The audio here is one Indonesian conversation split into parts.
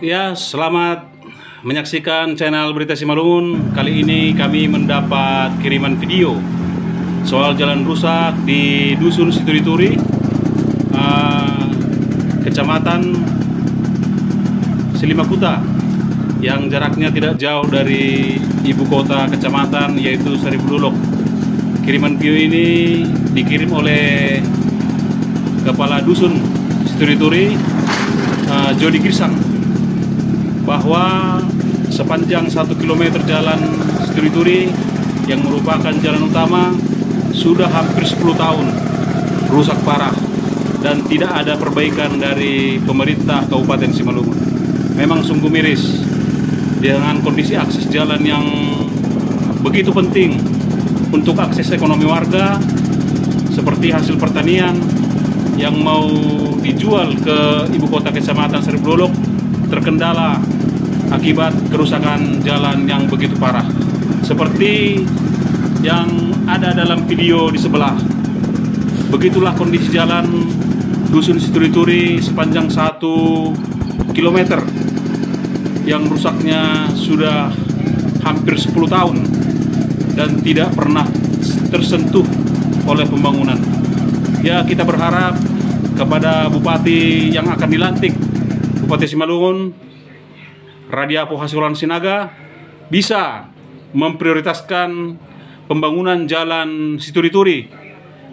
Ya, selamat menyaksikan channel Berita Simalungun. Kali ini kami mendapat kiriman video soal jalan rusak di Dusun Siturituri, Kecamatan Selimakuta, yang jaraknya tidak jauh dari ibu kota kecamatan, yaitu Saribudulok. Kiriman video ini dikirim oleh Kepala Dusun Siturituri, Jody Girsang, bahwa sepanjang 1 km jalan Siturituri yang merupakan jalan utama sudah hampir 10 tahun rusak parah dan tidak ada perbaikan dari pemerintah Kabupaten Simalungun. Memang sungguh miris dengan kondisi akses jalan yang begitu penting untuk akses ekonomi warga, seperti hasil pertanian yang mau dijual ke ibu kota kecamatan Saribudulok terkendala akibat kerusakan jalan yang begitu parah, seperti yang ada dalam video di sebelah. Begitulah kondisi jalan Dusun Siturituri sepanjang 1 km yang rusaknya sudah hampir 10 tahun dan tidak pernah tersentuh oleh pembangunan. Ya, kita berharap kepada Bupati yang akan dilantik, Bupati Simalungun, Radiapo Hasiholan Sinaga, bisa memprioritaskan pembangunan jalan Siturituri,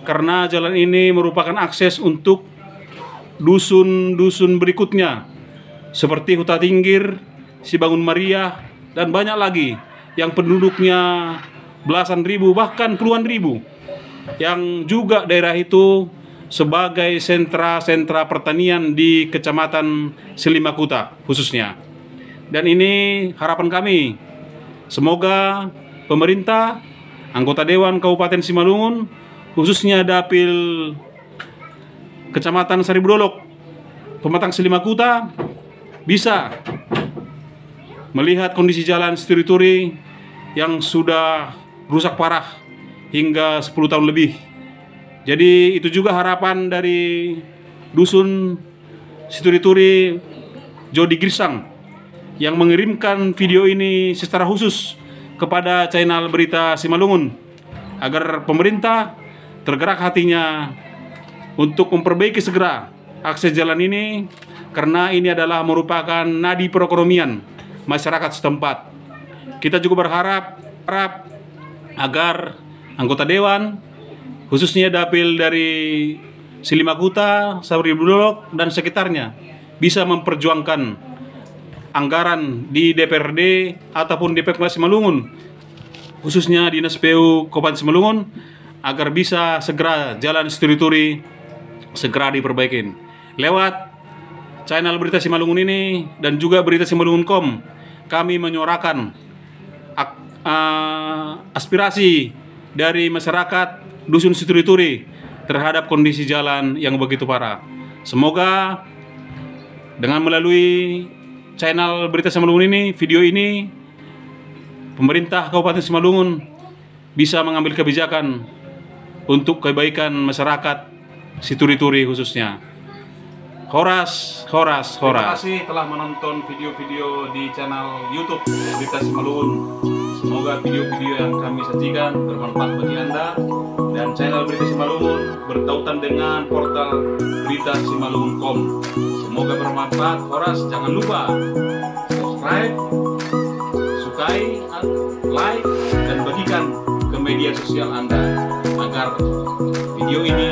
karena jalan ini merupakan akses untuk dusun-dusun berikutnya seperti Huta Tinggir, Sibangun Maria, dan banyak lagi yang penduduknya belasan ribu bahkan puluhan ribu, yang juga daerah itu sebagai sentra-sentra pertanian di Kecamatan Selimakuta khususnya. Dan ini harapan kami, semoga pemerintah, anggota Dewan Kabupaten Simalungun, khususnya Dapil Kecamatan Saribudulok, Pematang Selimakuta, bisa melihat kondisi jalan Siturituri yang sudah rusak parah hingga 10 tahun lebih. Jadi itu juga harapan dari Dusun Siturituri, Jody Girsang, yang mengirimkan video ini secara khusus kepada channel Berita Simalungun, agar pemerintah tergerak hatinya untuk memperbaiki segera akses jalan ini, karena ini adalah merupakan nadi perekonomian masyarakat setempat. Kita juga berharap agar anggota dewan, khususnya dapil dari Selimakuta, Saribudulok, dan sekitarnya, bisa memperjuangkan anggaran di DPRD ataupun DPK Simalungun, khususnya Dinas PU Kabupaten Simalungun, agar bisa segera jalan Siturituri segera diperbaikin. Lewat channel Berita Simalungun ini dan juga Berita Simalungun.com, kami menyuarakan aspirasi dari masyarakat Dusun Siturituri terhadap kondisi jalan yang begitu parah. Semoga dengan melalui channel Berita Simalungun ini, video ini, pemerintah Kabupaten Simalungun bisa mengambil kebijakan untuk kebaikan masyarakat Siturituri khususnya. Horas. Terima kasih telah menonton video-video di channel YouTube Berita Simalungun. Semoga video-video yang kami sajikan bermanfaat bagi Anda, dan channel Berita Simalungun bertautan dengan portal Berita Simalungun.com. Semoga bermanfaat. Horas, jangan lupa subscribe, sukai, like, dan bagikan ke media sosial Anda agar video ini